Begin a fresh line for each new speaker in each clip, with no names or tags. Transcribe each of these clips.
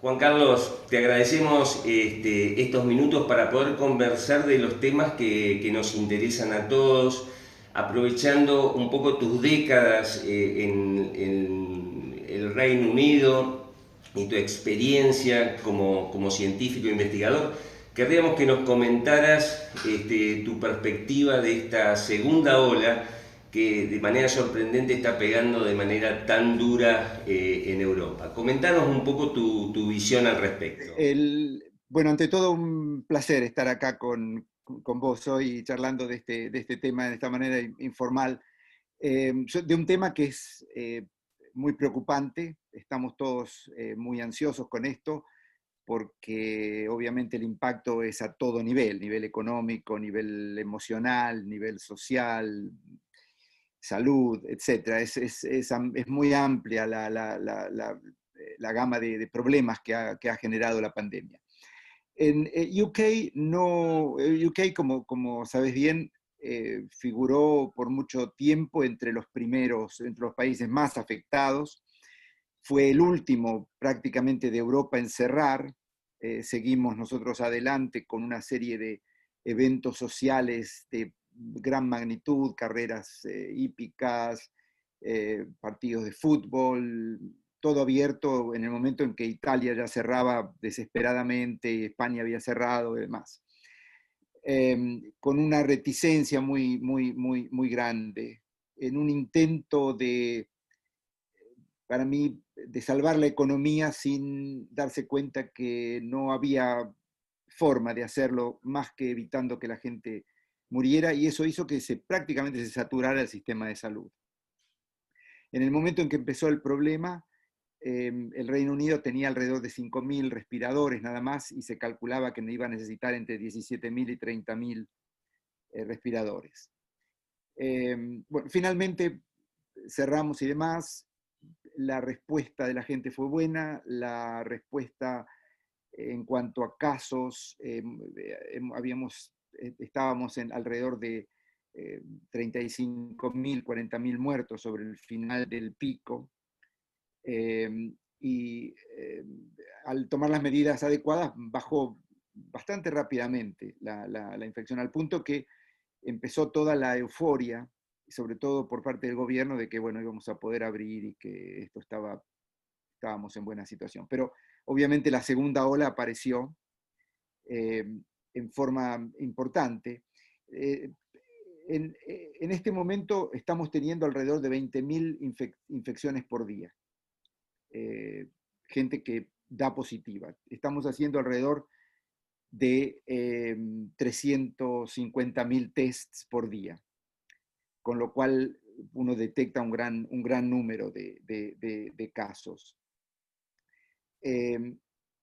Juan Carlos, te agradecemos estos minutos para poder conversar de los temas que nos interesan a todos, aprovechando un poco tus décadas en el Reino Unido y tu experiencia como científico e investigador. Querríamos que nos comentaras tu perspectiva de esta segunda ola que de manera sorprendente está pegando de manera tan dura en Europa. Comentanos un poco tu visión al respecto.
Bueno, ante todo un placer estar acá con vos hoy charlando de este tema de esta manera informal, de un tema que es muy preocupante. Estamos todos muy ansiosos con esto porque obviamente el impacto es a todo nivel, nivel económico, nivel emocional, nivel social, salud, etcétera. Es muy amplia la gama de problemas que ha generado la pandemia. En UK, no, UK como sabes bien, figuró por mucho tiempo entre los primeros, entre los países más afectados. Fue el último prácticamente de Europa en cerrar. Seguimos nosotros adelante con una serie de eventos sociales de gran magnitud, carreras hípicas, partidos de fútbol, todo abierto en el momento en que Italia ya cerraba desesperadamente, España había cerrado y demás. Con una reticencia muy grande, en un intento para mí, de salvar la economía sin darse cuenta que no había forma de hacerlo más que evitando que la gente muriera, y eso hizo que prácticamente se saturara el sistema de salud. En el momento en que empezó el problema, el Reino Unido tenía alrededor de 5.000 respiradores nada más y se calculaba que iba a necesitar entre 17.000 y 30.000 respiradores. Bueno, finalmente cerramos y demás. La respuesta de la gente fue buena, la respuesta en cuanto a casos, estábamos en alrededor de 35.000, 40.000 muertos sobre el final del pico, eh, y al tomar las medidas adecuadas bajó bastante rápidamente la infección, al punto que empezó toda la euforia, sobre todo por parte del gobierno, de que bueno, íbamos a poder abrir y que estábamos en buena situación. Pero obviamente la segunda ola apareció eh, en forma importante. Eh, en este momento estamos teniendo alrededor de 20.000 infecciones por día, gente que da positiva. Estamos haciendo alrededor de 350.000 tests por día, con lo cual uno detecta un gran número de casos.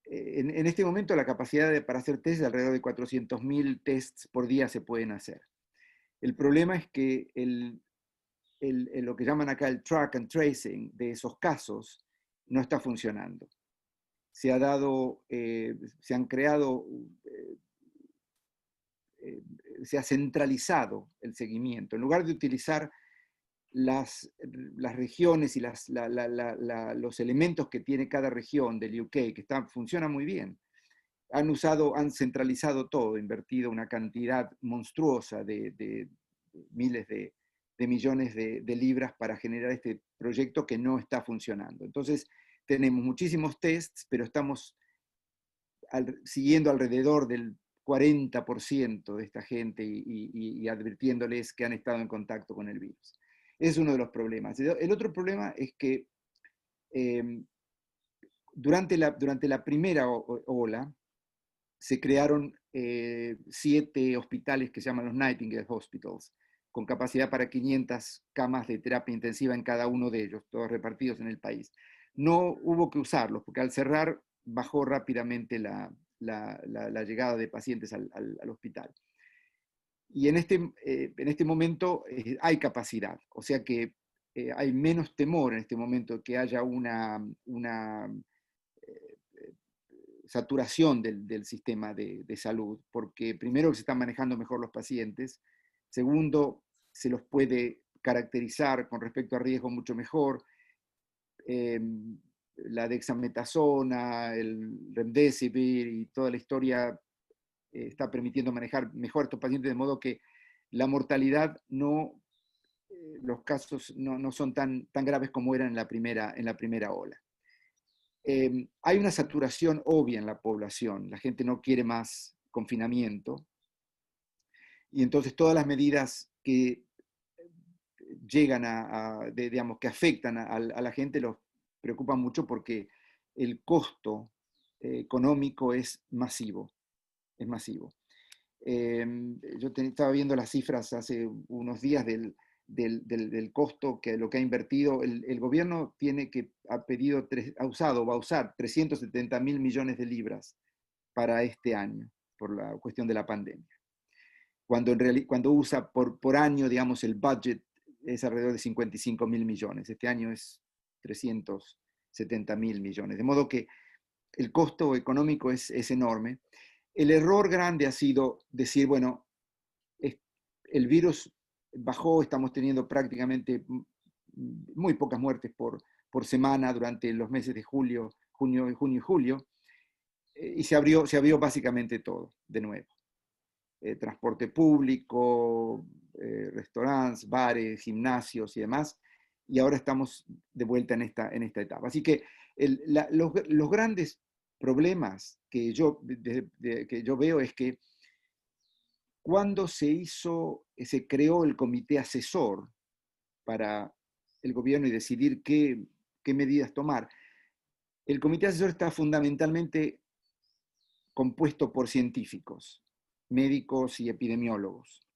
En este momento la capacidad para hacer tests de alrededor de 400.000 tests por día se pueden hacer. El problema es que lo que llaman acá el track and tracing de esos casos no está funcionando. Se han creado, se ha centralizado el seguimiento. En lugar de utilizar las regiones y los elementos que tiene cada región del UK, que funciona muy bien, han centralizado todo, invertido una cantidad monstruosa de miles de millones de libras para generar este proyecto que no está funcionando. Entonces, tenemos muchísimos tests, pero estamos siguiendo alrededor del 40% de esta gente y advirtiéndoles que han estado en contacto con el virus. Es uno de los problemas. El otro problema es que eh, durante la primera ola se crearon 7 hospitales que se llaman los Nightingale Hospitals, con capacidad para 500 camas de terapia intensiva en cada uno de ellos, todos repartidos en el país. No hubo que usarlos, porque al cerrar bajó rápidamente la llegada de pacientes al hospital. Y en este momento hay capacidad, o sea que hay menos temor en este momento que haya una eh, saturación del sistema de salud, porque primero se están manejando mejor los pacientes, segundo, se los puede caracterizar con respecto a riesgo mucho mejor, eh, la dexametasona, el remdesivir y toda la historia está permitiendo manejar mejor a estos pacientes, de modo que la mortalidad no, los casos no son tan graves como eran en la primera ola. Hay una saturación obvia en la población, la gente no quiere más confinamiento, y entonces todas las medidas que llegan digamos, que afectan a la gente los preocupan mucho porque el costo económico es masivo, es masivo. Yo estaba viendo las cifras hace unos días del costo, que lo que ha invertido. El gobierno va a usar 370.000 millones de libras para este año, por la cuestión de la pandemia. Cuando usa por año, digamos, el budget es alrededor de 55.000 millones. Este año es 370.000 millones. De modo que el costo económico es enorme. El error grande ha sido decir, bueno, el virus bajó, estamos teniendo prácticamente muy pocas muertes por semana durante los meses de junio y julio, y se abrió básicamente todo de nuevo. Transporte público, restaurantes, bares, gimnasios y demás, y ahora estamos de vuelta en esta etapa. Así que los grandes problemas que yo veo es que cuando se creó el comité asesor para el gobierno y decidir qué medidas tomar, el comité asesor está fundamentalmente compuesto por científicos, médicos y epidemiólogos.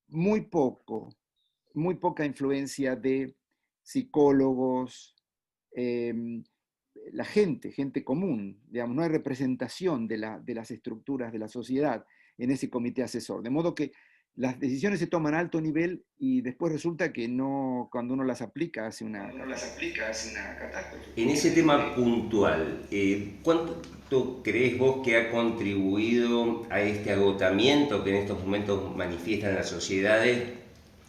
Muy poca influencia de psicólogos, la gente común, digamos, no hay representación de las estructuras de la sociedad en ese comité asesor. De modo que las decisiones se toman a alto nivel y después resulta que no, cuando uno las aplica hace una catástrofe.
En ese tema puntual, ¿cuánto crees vos que ha contribuido a este agotamiento que en estos momentos manifiestan las sociedades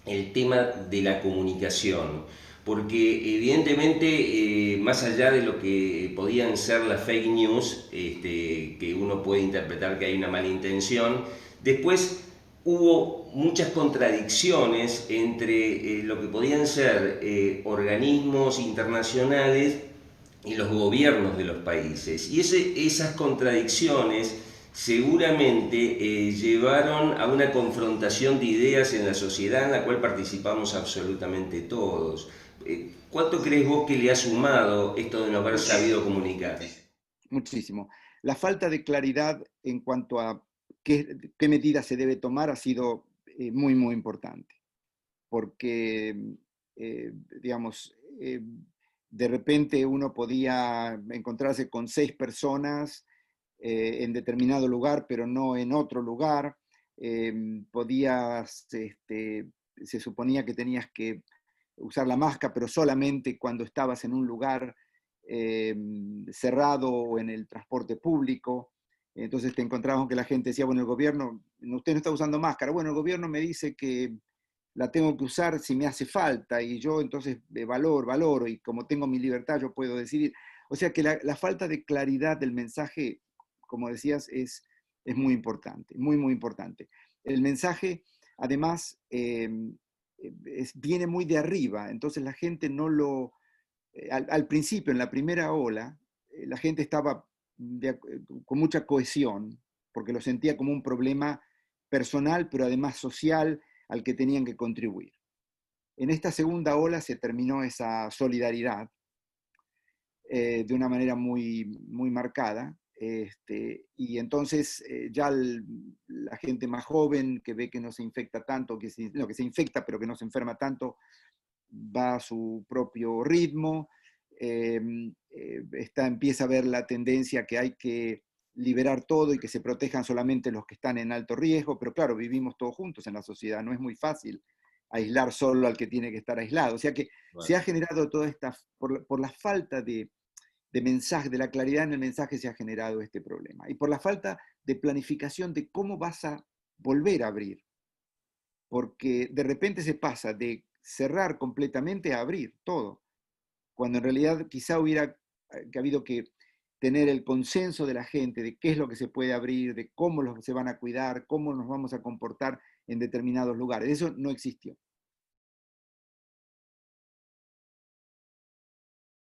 el tema de la comunicación? Porque evidentemente, más allá de lo que podían ser las fake news, que uno puede interpretar que hay una mala intención, después hubo muchas contradicciones entre lo que podían ser organismos internacionales y los gobiernos de los países. Y esas contradicciones seguramente llevaron a una confrontación de ideas en la sociedad en la cual participamos absolutamente todos. ¿Cuánto crees vos que le ha sumado esto de no haber sabido comunicar?
Muchísimo. La falta de claridad en cuanto a qué medidas se debe tomar ha sido muy importante, porque, digamos, de repente uno podía encontrarse con 6 personas en determinado lugar, pero no en otro lugar. Se suponía que tenías que usar la máscara, pero solamente cuando estabas en un lugar cerrado o en el transporte público. Entonces te encontrabas con que la gente decía, bueno, el gobierno, usted no está usando máscara. Bueno, el gobierno me dice que la tengo que usar si me hace falta y yo entonces valoro y como tengo mi libertad yo puedo decidir. O sea que la falta de claridad del mensaje, como decías, es muy importante, muy importante. El mensaje, además, viene muy de arriba, entonces la gente no lo... al principio, en la primera ola, la gente estaba con mucha cohesión, porque lo sentía como un problema personal, pero además social, al que tenían que contribuir. En esta segunda ola se terminó esa solidaridad de una manera muy marcada, y entonces ya la gente más joven que ve que no se infecta tanto, que se infecta pero que no se enferma tanto, va a su propio ritmo, empieza a ver la tendencia que hay que liberar todo y que se protejan solamente los que están en alto riesgo, pero claro, vivimos todos juntos en la sociedad, no es muy fácil aislar solo al que tiene que estar aislado. O sea que bueno, se ha generado toda esta, por la falta de mensaje, de la claridad en el mensaje se ha generado este problema. Y por la falta de planificación de cómo vas a volver a abrir. Porque de repente se pasa de cerrar completamente a abrir todo, cuando en realidad quizá hubiera habido que tener el consenso de la gente de qué es lo que se puede abrir, de cómo se van a cuidar, cómo nos vamos a comportar en determinados lugares. Eso no existió.